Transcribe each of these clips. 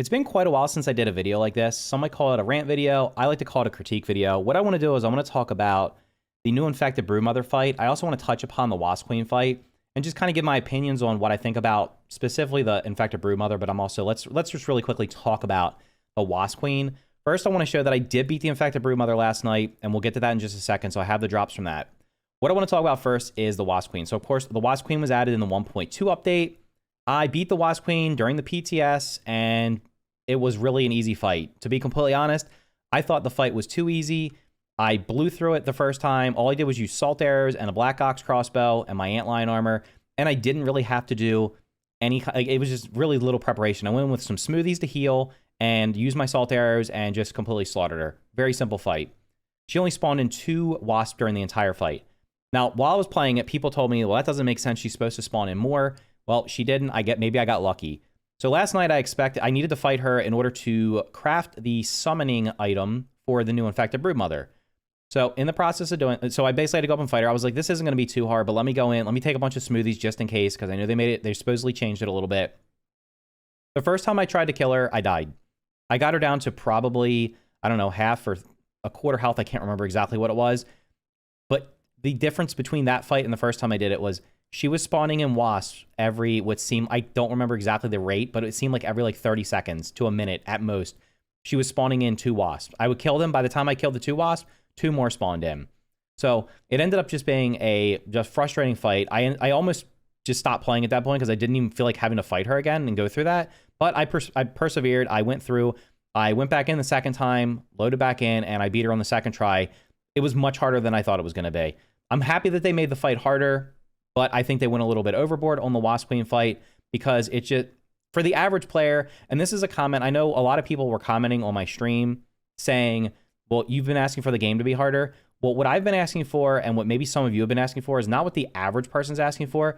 It's been quite a while since I did a video like this. Some might call it a rant video. I like to call it a critique video. What I want to do is I want to talk about the new Infected Broodmother fight. I also want to touch upon the Wasp Queen fight and just kind of give my opinions on what I think about specifically the Infected Broodmother, but I'm also, let's just really quickly talk about the Wasp Queen. First, I want to show that I did beat the Infected Broodmother last night, and we'll get to that in just a second, so I have the drops from that. What I want to talk about first is the Wasp Queen. So, of course, the Wasp Queen was added in the 1.2 update. I beat the Wasp Queen during the PTS, and it was really an easy fight. To be completely honest, I thought the fight was too easy. I blew through it the first time. All I did was use salt arrows and a Black Ox crossbow and my antlion armor, and I didn't really have to do any, like, it was just really little preparation. I went in with some smoothies to heal and used my salt arrows and just completely slaughtered her. Very simple fight. She only spawned in 2 wasps during the entire fight. Now, while I was playing it, people told me, well, that doesn't make sense. She's supposed to spawn in more. Well, she didn't. Maybe I got lucky. So last night I needed to fight her in order to craft the summoning item for the new Infected Broodmother. So in the process of doing, so I basically had to go up and fight her. I was like, this isn't going to be too hard, but let me go in. Let me take a bunch of smoothies just in case, because I know they supposedly changed it a little bit. The first time I tried to kill her, I died. I got her down to probably, I don't know, half or a quarter health. I can't remember exactly what it was. But the difference between that fight and the first time I did it was she was spawning in wasps I don't remember exactly the rate, but it seemed like every 30 seconds to a minute at most. She was spawning in 2 wasps. I would kill them. By the time I killed the 2 wasps, 2 more spawned in. So it ended up just being a frustrating fight. I almost just stopped playing at that point because I didn't even feel like having to fight her again and go through that. But I persevered. I went through. I went back in the second time, loaded back in, and I beat her on the second try. It was much harder than I thought it was going to be. I'm happy that they made the fight harder, but I think they went a little bit overboard on the Wasp Queen fight because it just, for the average player, and this is a comment, I know a lot of people were commenting on my stream saying, well, you've been asking for the game to be harder. Well, what I've been asking for and what maybe some of you have been asking for is not what the average person's asking for.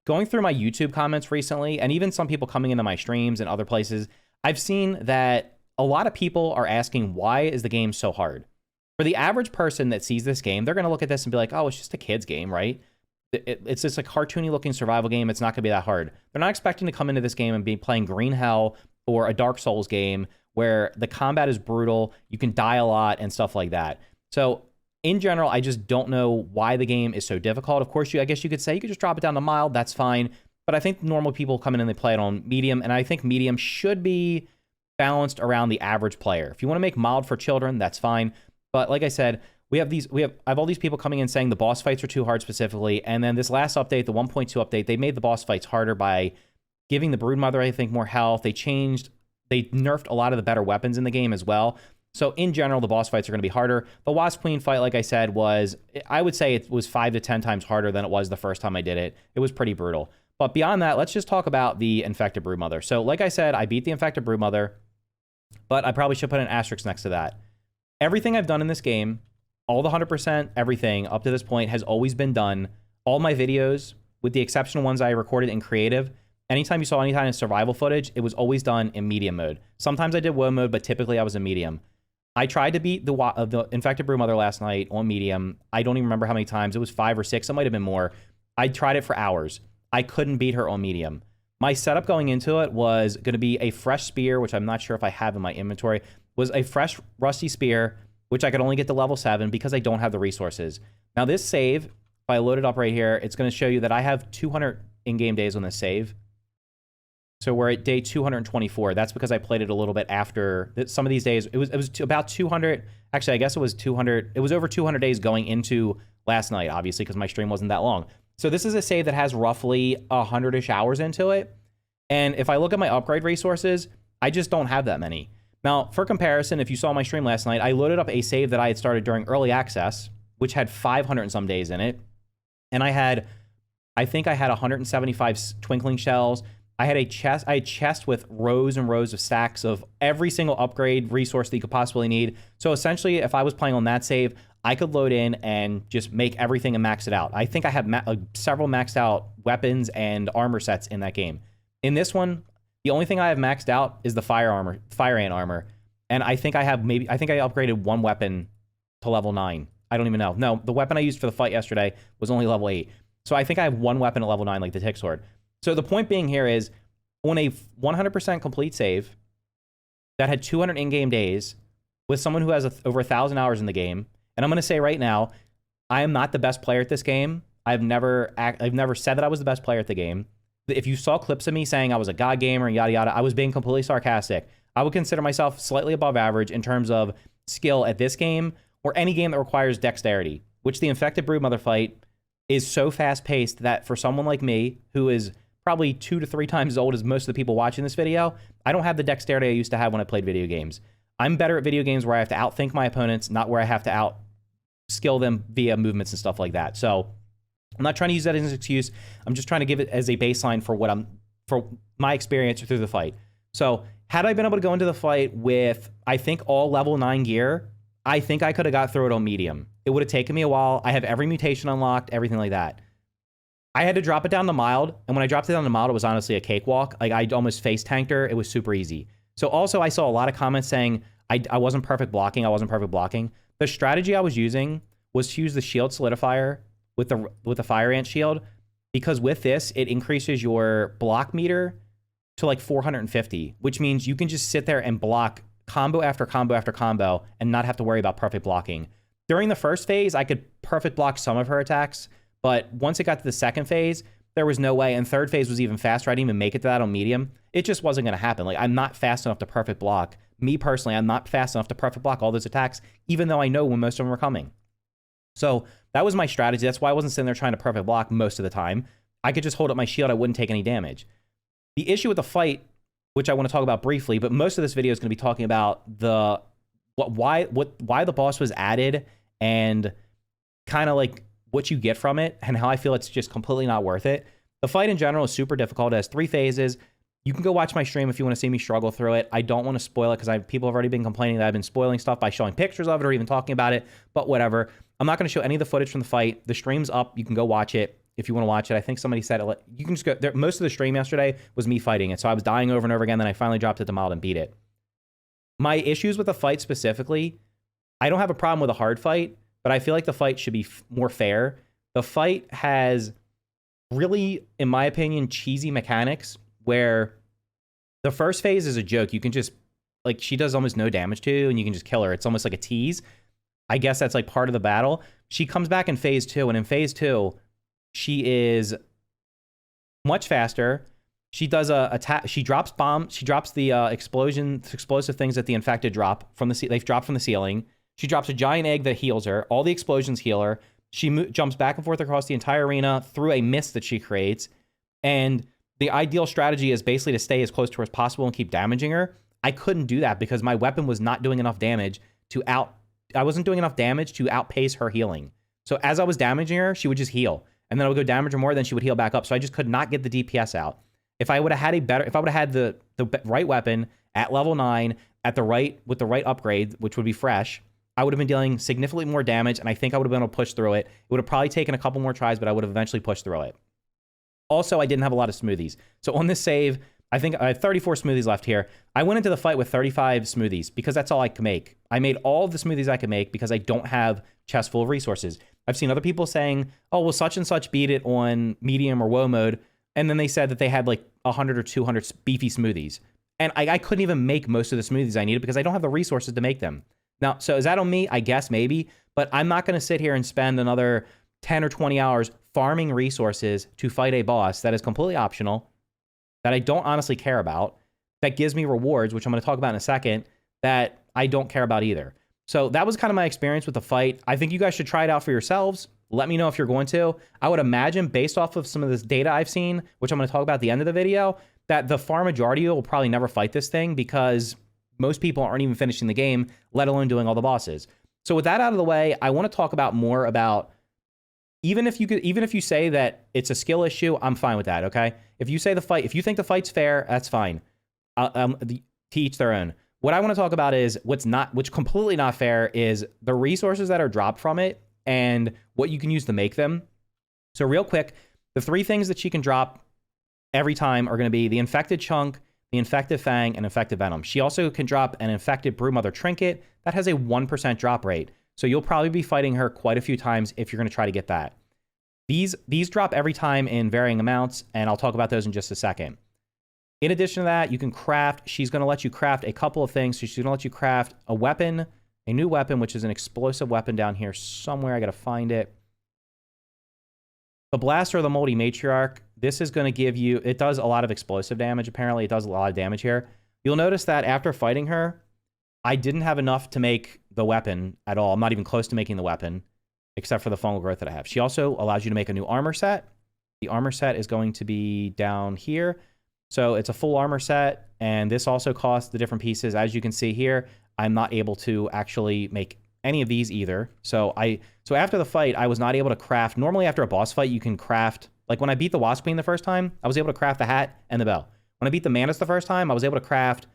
Going through my YouTube comments recently, and even some people coming into my streams and other places, I've seen that a lot of people are asking, why is the game so hard? For the average person that sees this game, they're going to look at this and be like, oh, it's just a kid's game, right? It's just a cartoony looking survival game. It's not going to be that hard. They're not expecting to come into this game and be playing Green Hell or a Dark Souls game where the combat is brutal, you can die a lot and stuff like that. So in general, I just don't know why the game is so difficult. Of course, I guess you could say you could just drop it down to mild. That's fine. But I think normal people come in and they play it on medium, and I think medium should be balanced around the average player. If you want to make mild for children, that's fine. But like I said, I have all these people coming in saying the boss fights are too hard specifically, and then this last update, the 1.2 update, they made the boss fights harder by giving the Broodmother, I think, more health. They nerfed a lot of the better weapons in the game as well. So in general, the boss fights are going to be harder. The Wasp Queen fight, like I said, I would say it was 5 to 10 times harder than it was the first time I did it. It was pretty brutal. But beyond that, let's just talk about the Infected Broodmother. So like I said, I beat the Infected Broodmother, but I probably should put an asterisk next to that. Everything I've done in this game, all the 100%, everything up to this point has always been done. All my videos, with the exception of ones I recorded in creative, anytime you saw any kind of survival footage, it was always done in medium mode. Sometimes I did woe mode, but typically I was in medium. I tried to beat the Infected Broodmother last night on medium. I don't even remember how many times. It was 5 or 6. It might have been more. I tried it for hours. I couldn't beat her on medium. My setup going into it was going to be a fresh spear, which I'm not sure if I have in my inventory, was a fresh rusty spear, which I could only get to level 7 because I don't have the resources. Now this save, if I load it up right here, it's going to show you that I have 200 in-game days on this save. So we're at day 224. That's because I played it a little bit after. Some of these days, it was about 200. Actually, I guess it was 200. It was over 200 days going into last night, obviously, because my stream wasn't that long. So this is a save that has roughly 100-ish hours into it. And if I look at my upgrade resources, I just don't have that many. Now, for comparison, if you saw my stream last night, I loaded up a save that I had started during early access, which had 500 and some days in it. And I think I had 175 twinkling shells. I had a chest with rows and rows of stacks of every single upgrade resource that you could possibly need. So essentially, if I was playing on that save, I could load in and just make everything and max it out. I think I have several maxed out weapons and armor sets in that game. In this one, the only thing I have maxed out is the fire ant armor. And I think I upgraded one weapon to level 9. I don't even know. No, the weapon I used for the fight yesterday was only level 8. So I think I have one weapon at level 9, like the tick sword. So the point being here is, on a 100% complete save, that had 200 in-game days with someone who has over 1,000 hours in the game. And I'm going to say right now, I am not the best player at this game. I've never said that I was the best player at the game. If you saw clips of me saying I was a god gamer and yada yada, I was being completely sarcastic. I would consider myself slightly above average in terms of skill at this game or any game that requires dexterity, which the Infected Broodmother fight is so fast-paced that for someone like me, who is probably 2 to 3 times as old as most of the people watching this video, I don't have the dexterity I used to have when I played video games. I'm better at video games where I have to outthink my opponents, not where I have to out-skill them via movements and stuff like that. So I'm not trying to use that as an excuse. I'm just trying to give it as a baseline for my experience through the fight. So had I been able to go into the fight with, I think, all level 9 gear, I think I could have got through it on medium. It would have taken me a while. I have every mutation unlocked, everything like that. I had to drop it down to mild, and when I dropped it down to mild, it was honestly a cakewalk. Like, I almost face tanked her. It was super easy. So also, I saw a lot of comments saying I wasn't perfect blocking. The strategy I was using was to use the shield solidifier with the fire ant shield, because with this, it increases your block meter to like 450, which means you can just sit there and block combo after combo after combo and not have to worry about perfect blocking. During the first phase, I could perfect block some of her attacks, but once it got to the second phase, there was no way. And third phase was even faster. I didn't even make it to that on medium. It just wasn't going to happen. Like, I'm not fast enough to perfect block. Me personally, I'm not fast enough to perfect block all those attacks, even though I know when most of them are coming. So that was my strategy. That's why I wasn't sitting there trying to perfect block most of the time. I could just hold up my shield. I wouldn't take any damage. The issue with the fight, which I want to talk about briefly, but most of this video is going to be talking about why the boss was added and kind of like what you get from it and how I feel it's just completely not worth it. The fight in general is super difficult. It has 3 phases. You can go watch my stream if you want to see me struggle through it. I don't want to spoil it because people have already been complaining that I've been spoiling stuff by showing pictures of it or even talking about it, but whatever. I'm not going to show any of the footage from the fight. The stream's up. You can go watch it if you want to watch it. I think somebody said it. You can just go there. Most of the stream yesterday was me fighting it, so I was dying over and over again. Then I finally dropped it to mild and beat it. My issues with the fight specifically, I don't have a problem with a hard fight, but I feel like the fight should be more fair. The fight has really, in my opinion, cheesy mechanics where the first phase is a joke. You can just, like, she does almost no damage to you and you can just kill her. It's almost like a tease. I guess that's like part of the battle. She comes back in phase 2, and in phase 2, she is much faster. She does a attack. She drops bombs. She drops the explosive things that the infected drop from the they've dropped from the ceiling. She drops a giant egg that heals her. All the explosions heal her. She jumps back and forth across the entire arena through a mist that she creates. And the ideal strategy is basically to stay as close to her as possible and keep damaging her. I couldn't do that because my weapon was not doing enough damage I wasn't doing enough damage to outpace her healing. So as I was damaging her, she would just heal. And then I would go damage her more, then she would heal back up. So I just could not get the DPS out. If I would have had the right weapon at level 9 with the right upgrade, which would be fresh, I would have been dealing significantly more damage, and I think I would have been able to push through it. It would have probably taken a couple more tries, but I would have eventually pushed through it. Also, I didn't have a lot of smoothies. So on this save, I think I have 34 smoothies left here. I went into the fight with 35 smoothies because that's all I could make. I made all of the smoothies I could make because I don't have chest full of resources. I've seen other people saying, oh, well, such and such beat it on medium or woe mode. And then they said that they had like 100 or 200 beefy smoothies. And I couldn't even make most of the smoothies I needed because I don't have the resources to make them. Now, so is that on me? I guess maybe. But I'm not going to sit here and spend another 10 or 20 hours farming resources to fight a boss that is completely optional, that I don't honestly care about, that gives me rewards, which I'm going to talk about in a second, that I don't care about either. So that was kind of my experience with the fight. I think you guys should try it out for yourselves. Let me know if you're going to. I would imagine, based off of some of this data I've seen, which I'm going to talk about at the end of the video, that the far majority will probably never fight this thing because most people aren't even finishing the game, let alone doing all the bosses. So with that out of the way, I want to talk about more about, even if you say that it's a skill issue, I'm fine with that, okay? If you think the fight's fair, that's fine. To each their own. What I want to talk about is what's completely not fair is the resources that are dropped from it and what you can use to make them. So real quick, the 3 things that she can drop every time are going to be the infected chunk, the infected fang, and infected venom. She also can drop an infected broodmother trinket that has a 1% drop rate. So you'll probably be fighting her quite a few times if you're going to try to get that. These drop every time in varying amounts, and I'll talk about those in just a second. In addition to that, you can craft. She's going to let you craft a couple of things. So she's going to let you craft a weapon, a new weapon, which is an explosive weapon down here somewhere. I got to find it. The Blaster of the Moldy Matriarch. This is going to give you... It does a lot of explosive damage, apparently. It does a lot of damage here. You'll notice that after fighting her, I didn't have enough to make the weapon at all. I'm not even close to making the weapon, except for the fungal growth that I have. She also allows you to make a new armor set. The armor set is going to be down here. So it's a full armor set, and this also costs the different pieces. As you can see here, I'm not able to actually make any of these either. So after the fight, I was not able to craft. Normally after a boss fight, you can craft, like when I beat the Wasp Queen the first time, I was able to craft the hat and the bell. When I beat the Mantis the first time, I was able to craft,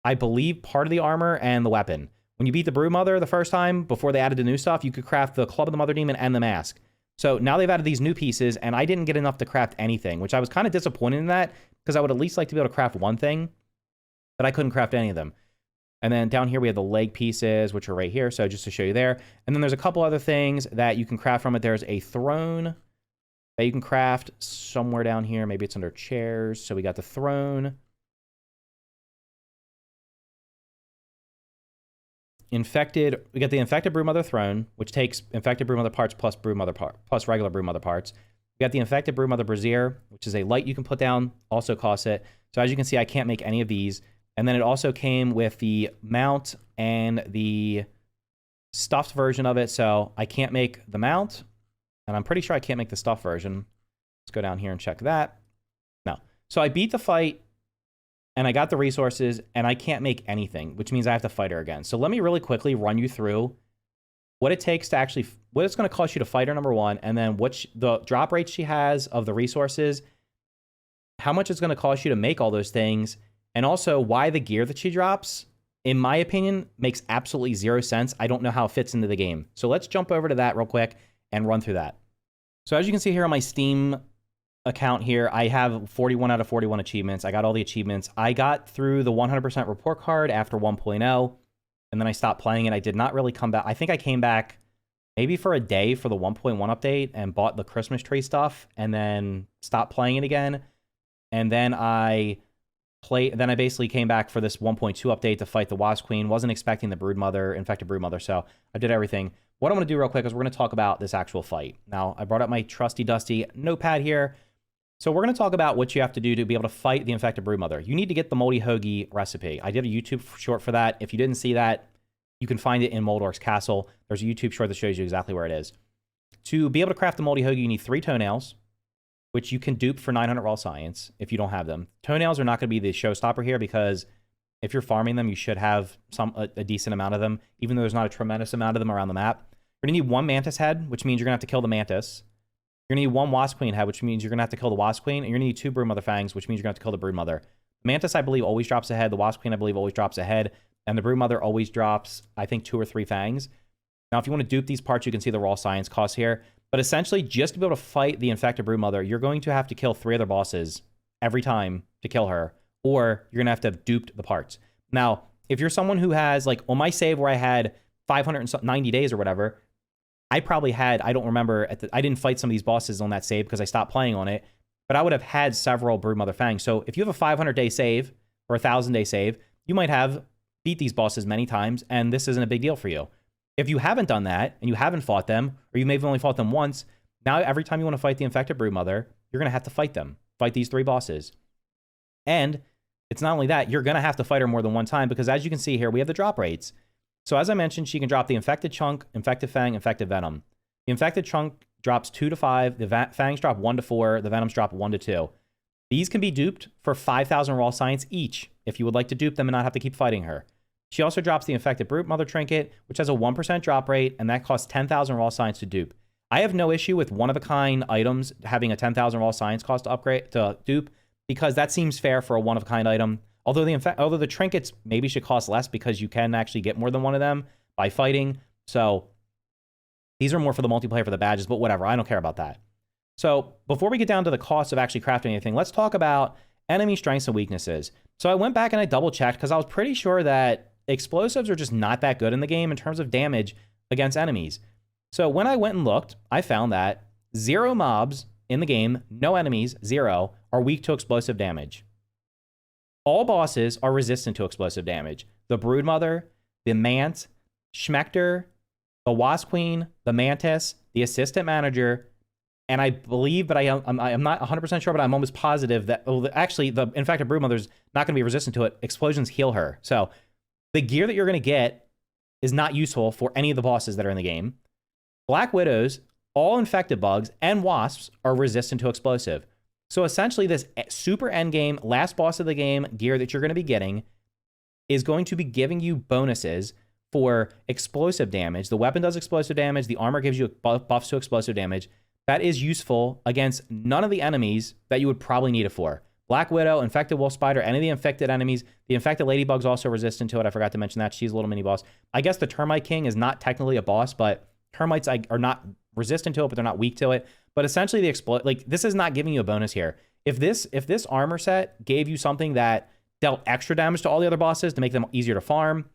I believe, part of the armor and the weapon. When you beat the Broodmother the first time, before they added the new stuff, you could craft the Club of the Mother Demon and the mask. So now they've added these new pieces, and I didn't get enough to craft anything, which I was kind of disappointed in that, because I would at least like to be able to craft one thing, but I couldn't craft any of them. And then down here, we have the leg pieces, which are right here, so just to show you there. And then there's a couple other things that you can craft from it. There's a throne that you can craft somewhere down here. Maybe it's under chairs. So we got the throne. We got the Infected Broodmother throne, which takes Infected Broodmother parts plus regular Broodmother parts. We got the Infected Broodmother brazier, which is a light you can put down, also costs it. So as you can see, I can't make any of these. And then it also came with the mount and the stuffed version of it. So I can't make the mount, and I'm pretty sure I can't make the stuffed version. Let's go down here and check that. No. So I beat the fight, and I got the resources, and I can't make anything, which means I have to fight her again. So let me really quickly run you through what it takes to actually, what it's going to cost you to fight her, number one, and then what the drop rate she has of the resources, how much it's going to cost you to make all those things, and also why the gear that she drops, in my opinion, makes absolutely zero sense. I don't know how it fits into the game. So let's jump over to that real quick and run through that. So as you can see here on my Steam account here, I have 41 out of 41 achievements. I got all the achievements. I got through the 100% report card after 1.0, and then I stopped playing it. I did not really come back. I think I came back maybe for a day for the 1.1 update and bought the Christmas tree stuff and then stopped playing it again. And then I basically came back for this 1.2 update to fight the Wasp Queen. Wasn't expecting the Broodmother, Infected Broodmother, so I did everything. What I'm going to do real quick is we're going to talk about this actual fight. Now, I brought up my trusty dusty notepad here. So we're going to talk about what you have to do to be able to fight the Infected Broodmother. You need to get the Moldy Hoagie recipe. I did a YouTube short for that. If you didn't see that, you can find it in Moldork's Castle. There's a YouTube short that shows you exactly where it is. To be able to craft the Moldy Hoagie, you need 3 toenails, which you can dupe for 900 raw science if you don't have them. Toenails are not going to be the showstopper here, because if you're farming them, you should have a decent amount of them, even though there's not a tremendous amount of them around the map. You're going to need 1 Mantis head, which means you're going to have to kill the Mantis. You're going to need 1 Wasp Queen head, which means you're going to have to kill the Wasp Queen. And you're going to need 2 Broodmother fangs, which means you're going to have to kill the Broodmother. The Mantis, I believe, always drops a head. The Wasp Queen, I believe, always drops a head. And the Broodmother always drops, I think, 2 or 3 fangs. Now, if you want to dupe these parts, you can see the raw science costs here. But essentially, just to be able to fight the Infected Broodmother, you're going to have to kill 3 other bosses every time to kill her, or you're going to have duped the parts. Now, if you're someone who has, like, on my save where I had 590 days or whatever, I probably had, I don't remember, I didn't fight some of these bosses on that save because I stopped playing on it, but I would have had several Broodmother fangs. So if you have a 500-day save or a 1,000-day save, you might have beat these bosses many times, and this isn't a big deal for you. If you haven't done that, and you haven't fought them, or you may have only fought them once, now every time you want to fight the Infected Broodmother, you're going to have to fight them. Fight these 3 bosses. And it's not only that, you're going to have to fight her more than one time, because as you can see here, we have the drop rates. So as I mentioned, she can drop the Infected Chunk, Infected Fang, Infected Venom. The Infected Chunk drops 2 to 5, the Fangs drop 1 to 4, the Venoms drop 1 to 2. These can be duped for 5,000 raw science each, if you would like to dupe them and not have to keep fighting her. She also drops the Infected Broodmother Trinket, which has a 1% drop rate, and that costs 10,000 raw science to dupe. I have no issue with one-of-a-kind items having a 10,000 raw science cost to dupe, because that seems fair for a one-of-a-kind item. Although the trinkets maybe should cost less, because you can actually get more than one of them by fighting. So these are more for the multiplayer for the badges, but whatever. I don't care about that. So before we get down to the cost of actually crafting anything, let's talk about enemy strengths and weaknesses. So I went back and I double-checked, because I was pretty sure that explosives are just not that good in the game in terms of damage against enemies. So when I went and looked, I found that 0 mobs in the game, no enemies, 0, are weak to explosive damage. All bosses are resistant to explosive damage. The Broodmother, the Mant, Schmector, the Wasp Queen, the Mantis, the Assistant Manager, and I believe, but I'm not 100% sure, but I'm almost positive that, actually, the Infected Broodmother's not going to be resistant to it. Explosions heal her. So the gear that you're going to get is not useful for any of the bosses that are in the game. Black Widows, all infected bugs, and wasps are resistant to explosive. So essentially, this super endgame, last boss of the game gear that you're going to be getting is going to be giving you bonuses for explosive damage. The weapon does explosive damage. The armor gives you buffs to explosive damage. That is useful against none of the enemies that you would probably need it for. Black Widow, Infected Wolf Spider, any of the infected enemies. The infected Ladybug's also resistant to it. I forgot to mention that. She's a little mini boss. I guess the Termite King is not technically a boss, but termites are not resistant to it, but they're not weak to it. But essentially, this is not giving you a bonus here. If this armor set gave you something that dealt extra damage to all the other bosses to make them easier to farm,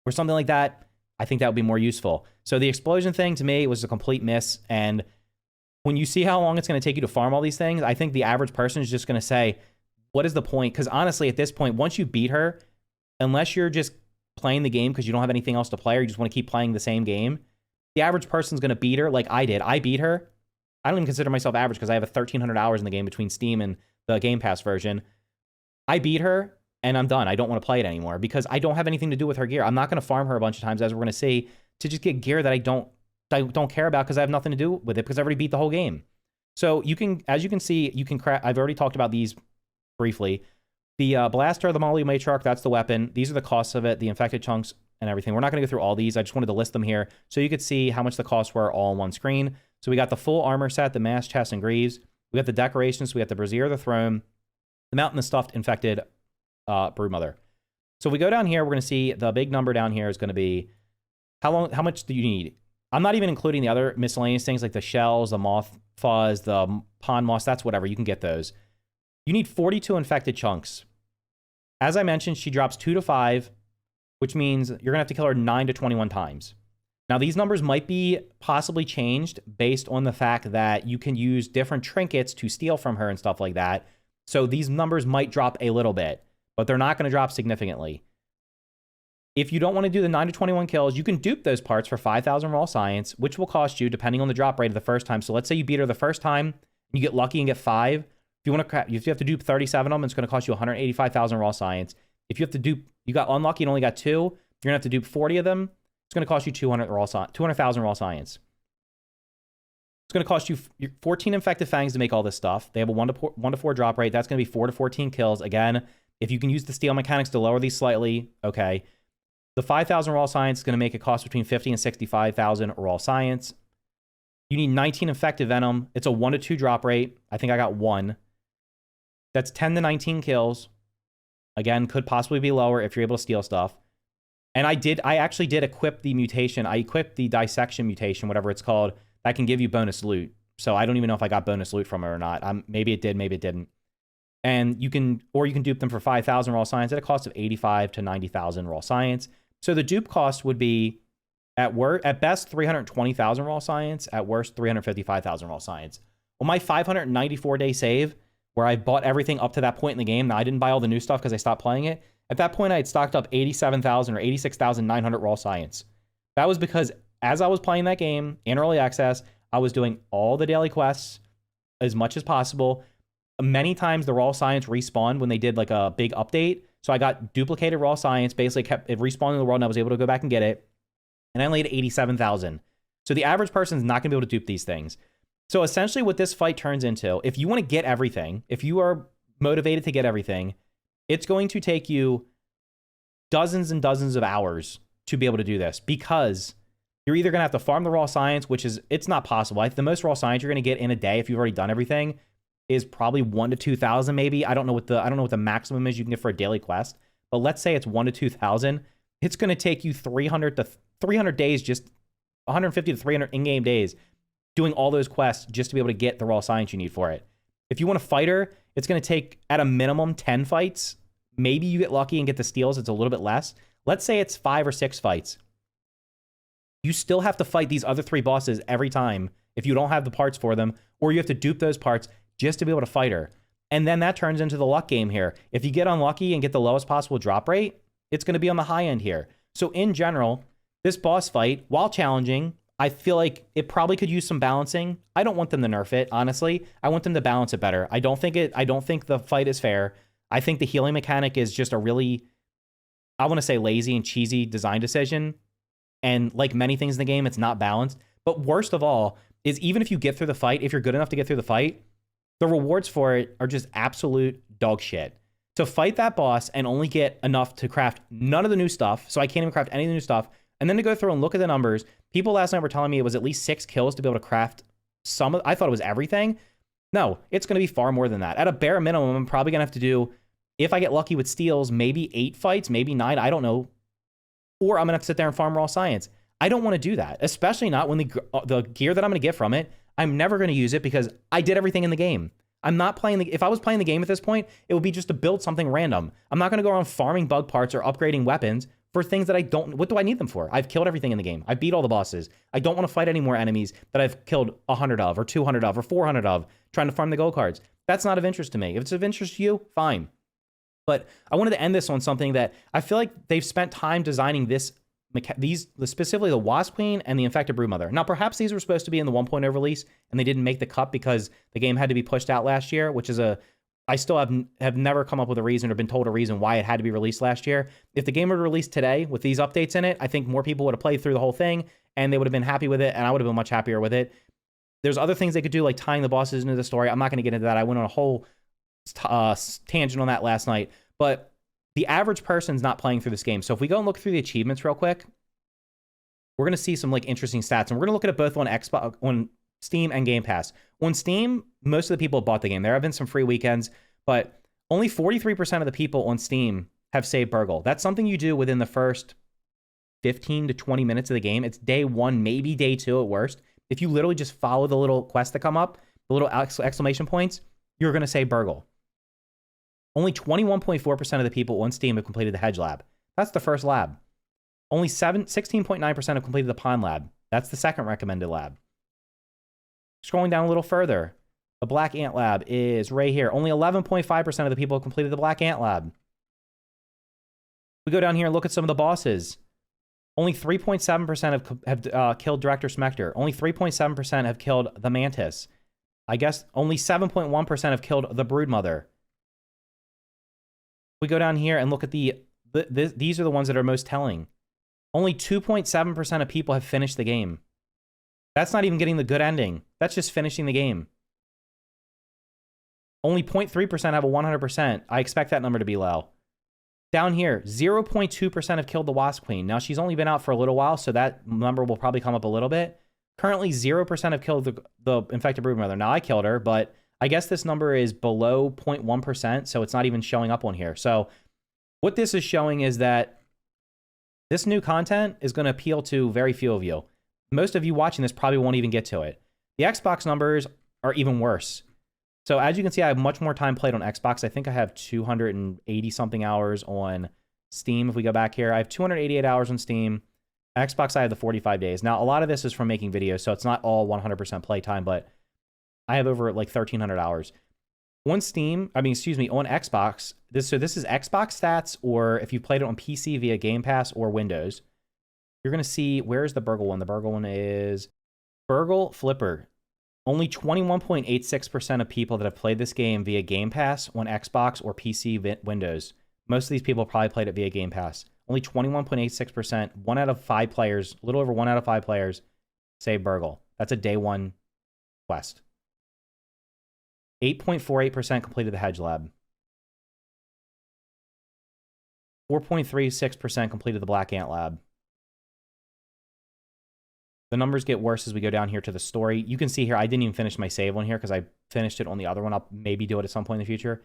or something like that, I think that would be more useful. So the explosion thing to me was a complete miss. And when you see how long it's going to take you to farm all these things, I think the average person is just going to say, what is the point? Because honestly, at this point, once you beat her, unless you're just playing the game because you don't have anything else to play or you just want to keep playing the same game, the average person's going to beat her like I did. I beat her. I don't even consider myself average because I have 1,300 hours in the game between Steam and the Game Pass version. I beat her and I'm done. I don't want to play it anymore because I don't have anything to do with her gear. I'm not going to farm her a bunch of times, as we're going to see, to just get gear that I don't care about because I have nothing to do with it because I already beat the whole game. So you can, as you can see, you can craft. I've already talked about these briefly. The Blaster, the Molly Matriarch, that's the weapon. These are the costs of it, the infected chunks and everything. We're not going to go through all these. I just wanted to list them here so you could see how much the costs were all on one screen. So we got the full armor set, the mask, chest, and greaves. We got the decorations. We got the Brazier, the throne, the mountain, the stuffed infected Broodmother. So if we go down here, we're going to see the big number down here is going to be how much do you need? I'm not even including the other miscellaneous things like the shells, the moth fuzz, the pond moss. That's whatever. You can get those. You need 42 infected chunks. As I mentioned, she drops 2 to 5, which means you're going to have to kill her 9 to 21 times. Now, these numbers might be possibly changed based on the fact that you can use different trinkets to steal from her and stuff like that. So these numbers might drop a little bit, but they're not going to drop significantly. If you don't want to do the 9 to 21 kills, you can dupe those parts for 5,000 raw science, which will cost you, depending on the drop rate of the first time. So let's say you beat her the first time, you get lucky and get 5. If you have to dupe 37 of them, it's going to cost you 185,000 raw science. If you have to dupe, you got unlucky and only got 2, you're going to have to dupe 40 of them. It's going to cost you 200,000 raw science. It's going to cost you 14 infected fangs to make all this stuff. They have a 1 to 4 drop rate. That's going to be 4 to 14 kills. Again, if you can use the steal mechanics to lower these slightly, okay. The 5,000 raw science is going to make it cost between 50 and 65,000 raw science. You need 19 infected venom. It's a 1 to 2 drop rate. I think I got 1. That's 10 to 19 kills. Again, could possibly be lower if you're able to steal stuff. And I actually did equip the mutation. I equipped the dissection mutation, whatever it's called, that can give you bonus loot. So I don't even know if I got bonus loot from it or not. Maybe it did, maybe it didn't. And you can dupe them for 5,000 raw science at a cost of 85 to 90,000 raw science. So the dupe cost would be at best 320,000 raw science, at worst 355,000 raw science. Well, my 594-day save, where I bought everything up to that point in the game. Now, I didn't buy all the new stuff because I stopped playing it. At that point, I had stocked up 87,000 or 86,900 raw science. That was because as I was playing that game in early access, I was doing all the daily quests as much as possible. Many times the raw science respawned when they did like a big update. So I got duplicated raw science, basically kept it respawning in the world, and I was able to go back and get it. And I only had 87,000. So the average person is not going to be able to dupe these things. So essentially what this fight turns into, if you want to get everything, if you are motivated to get everything, it's going to take you dozens and dozens of hours to be able to do this, because you're either going to have to farm the raw science, which is, it's not possible. The most raw science you're going to get in a day, if you've already done everything, is probably 1 to 2,000 maybe. I don't know what the maximum is you can get for a daily quest, but let's say it's 1 to 2,000. It's going to take you 300 days, just 150 to 300 in-game days doing all those quests just to be able to get the raw science you need for it. If you want to fight her, it's going to take at a minimum 10 fights. Maybe you get lucky and get the steals. It's a little bit less. Let's say it's 5 or 6 fights. You still have to fight these other 3 bosses every time if you don't have the parts for them, or you have to dupe those parts just to be able to fight her. And then that turns into the luck game here. If you get unlucky and get the lowest possible drop rate, it's going to be on the high end here. So in general, this boss fight, while challenging, I feel like it probably could use some balancing. I don't want them to nerf it, honestly. I want them to balance it better. I don't think the fight is fair. I think the healing mechanic is just a really, I want to say, lazy and cheesy design decision. And like many things in the game, it's not balanced. But worst of all is even if you get through the fight, if you're good enough to get through the fight, the rewards for it are just absolute dog shit. To fight that boss and only get enough to craft none of the new stuff, so I can't even craft any of the new stuff, and then to go through and look at the numbers, people last night were telling me it was at least 6 kills to be able to craft some of, I thought it was everything. No, it's going to be far more than that. At a bare minimum, I'm probably going to have to do, if I get lucky with steals, maybe 8 fights, maybe 9, I don't know. Or I'm going to have to sit there and farm raw science. I don't want to do that, especially not when the gear that I'm going to get from it, I'm never going to use it because I did everything in the game. I'm not playing if I was playing the game at this point, it would be just to build something random. I'm not going to go around farming bug parts or upgrading weapons for things that I don't, what do I need them for? I've killed everything in the game. I beat all the bosses. I don't want to fight any more enemies that I've killed 100 of or 200 of or 400 of trying to farm the gold cards. That's not of interest to me. If it's of interest to you, fine. But I wanted to end this on something that I feel like they've spent time designing these, specifically the Wasp Queen and the Infected Broodmother. Now, perhaps these were supposed to be in the 1.0 release and they didn't make the cut because the game had to be pushed out last year, which is I still have never come up with a reason or been told a reason why it had to be released last year. If the game were released today with these updates in it, I think more people would have played through the whole thing and they would have been happy with it, and I would have been much happier with it. There's other things they could do, like tying the bosses into the story. I'm not going to get into that. I went on a whole tangent on that last night, but the average person's not playing through this game. So if we go and look through the achievements real quick, we're going to see some like interesting stats, and we're going to look at it both on Xbox, on Steam and Game Pass. On Steam, most of the people bought the game. There have been some free weekends, but only 43% of the people on Steam have saved Burgle. That's something you do within the first 15 to 20 minutes of the game. It's day 1, maybe day 2 at worst. If you literally just follow the little quests that come up, the little exclamation points, you're going to save Burgle. Only 21.4% of the people on Steam have completed the Hedge Lab. That's the first lab. Only 16.9% have completed the Pond Lab. That's the second recommended lab. Scrolling down a little further, the Black Ant Lab is right here. Only 11.5% of the people have completed the Black Ant Lab. We go down here and look at some of the bosses. Only 3.7% have killed Director Smector. Only 3.7% have killed the Mantis. I guess only 7.1% have killed the Broodmother. We go down here and look at these are the ones that are most telling. Only 2.7% of people have finished the game. That's not even getting the good ending. That's just finishing the game. Only 0.3% have a 100%. I expect that number to be low. Down here, 0.2% have killed the Wasp Queen. Now, she's only been out for a little while, so that number will probably come up a little bit. Currently, 0% have killed the Infected Broodmother. Now, I killed her, but I guess this number is below 0.1%, so it's not even showing up on here. So what this is showing is that this new content is going to appeal to very few of you. Most of you watching this probably won't even get to it. The Xbox numbers are even worse. So as you can see, I have much more time played on Xbox. I think I have 280-something hours on Steam. If we go back here, I have 288 hours on Steam. Xbox, I have the 45 days. Now, a lot of this is from making videos, so it's not all 100% playtime, but I have over like 1,300 hours. On Steam, on Xbox, this is Xbox stats, or if you've played it on PC via Game Pass or Windows, you're going to see, where's the Burgle one? The Burgle one is Burgle Flipper. Only 21.86% of people that have played this game via Game Pass on Xbox or PC Windows. Most of these people probably played it via Game Pass. Only 21.86%, 1 out of 5 players, a little over 1 out of 5 players, save Burgle. That's a day 1 quest. 8.48% completed the Hedge Lab. 4.36% completed the Black Ant Lab. The numbers get worse as we go down here to the story. You can see here, I didn't even finish my save on here because I finished it on the other one. I'll maybe do it at some point in the future.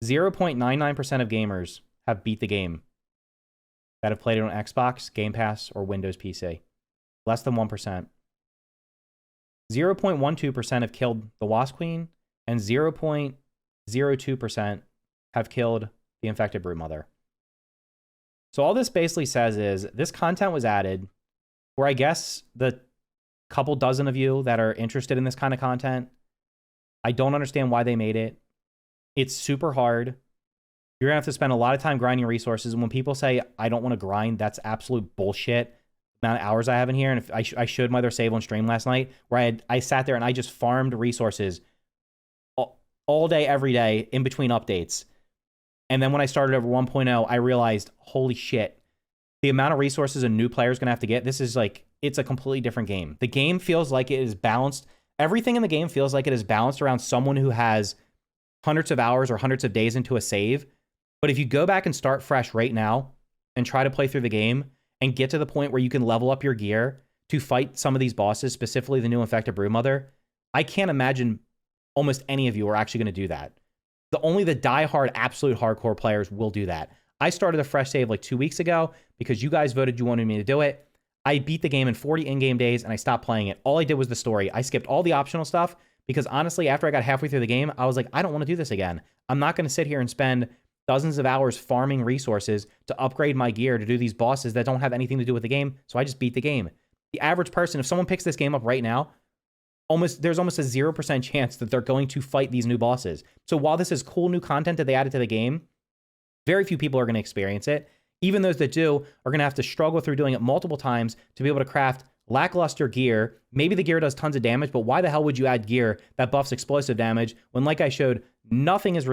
0.99% of gamers have beat the game that have played it on Xbox, Game Pass, or Windows PC. Less than 1%. 0.12% have killed the Wasp Queen, and 0.02% have killed the Infected Broodmother. So all this basically says is this content was added where I guess the couple dozen of you that are interested in this kind of content, I don't understand why they made it. It's super hard. You're going to have to spend a lot of time grinding resources. And when people say, I don't want to grind, that's absolute bullshit. The amount of hours I have in here. And if I showed my other save on stream last night where I sat there and I just farmed resources all day, every day in between updates. And then when I started over 1.0, I realized, holy shit, the amount of resources a new player is going to have to get, this is like, it's a completely different game. The game feels like it is balanced. Everything in the game feels like it is balanced around someone who has hundreds of hours or hundreds of days into a save. But if you go back and start fresh right now and try to play through the game and get to the point where you can level up your gear to fight some of these bosses, specifically the new Infected Broodmother, I can't imagine almost any of you are actually going to do that. Only the diehard, absolute hardcore players will do that. I started a fresh save like 2 weeks ago because you guys voted you wanted me to do it. I beat the game in 40 in-game days and I stopped playing it. All I did was the story. I skipped all the optional stuff because honestly, after I got halfway through the game, I was like, I don't want to do this again. I'm not going to sit here and spend dozens of hours farming resources to upgrade my gear to do these bosses that don't have anything to do with the game. So I just beat the game. The average person, if someone picks this game up right now, there's almost a 0% chance that they're going to fight these new bosses. So while this is cool new content that they added to the game, very few people are going to experience it. Even those that do are going to have to struggle through doing it multiple times to be able to craft lackluster gear. Maybe the gear does tons of damage, but why the hell would you add gear that buffs explosive damage when, like I showed, nothing is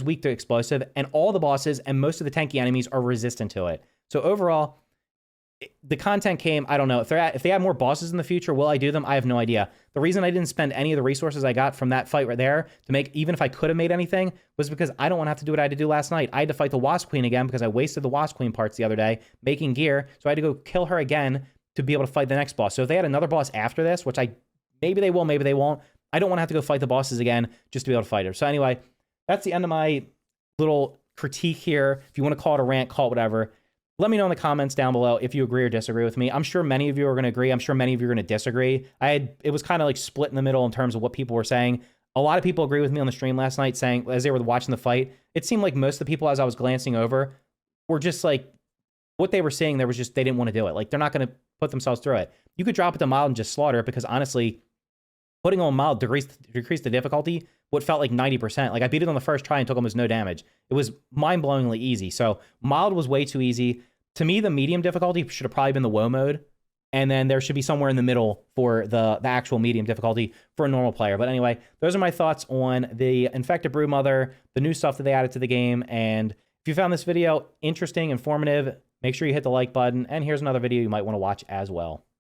weak to explosive, and all the bosses and most of the tanky enemies are resistant to it. So overall, the content came, I don't know. If they add more bosses in the future, will I do them? I have no idea. The reason I didn't spend any of the resources I got from that fight right there to make, even if I could have made anything, was because I don't want to have to do what I had to do last night. I had to fight the Wasp Queen again because I wasted the Wasp Queen parts the other day making gear. So I had to go kill her again to be able to fight the next boss. So if they had another boss after this, which maybe they will, maybe they won't, I don't want to have to go fight the bosses again just to be able to fight her. So anyway, that's the end of my little critique here. If you want to call it a rant, call it whatever. Let me know in the comments down below if you agree or disagree with me. I'm sure many of you are going to agree. I'm sure many of you are going to disagree. It was kind of like split in the middle in terms of what people were saying. A lot of people agree with me on the stream last night saying, as they were watching the fight, it seemed like most of the people as I was glancing over were just like, what they were saying, they didn't want to do it. Like, they're not going to put themselves through it. You could drop it to mild and just slaughter it because honestly, putting on mild decreased the difficulty what felt like 90%. Like, I beat it on the first try and took almost no damage. It was mind-blowingly easy. So mild was way too easy. To me, the medium difficulty should have probably been the WoW mode. And then there should be somewhere in the middle for the actual medium difficulty for a normal player. But anyway, those are my thoughts on the Infected Broodmother, the new stuff that they added to the game. And if you found this video interesting, informative, make sure you hit the like button. And here's another video you might want to watch as well.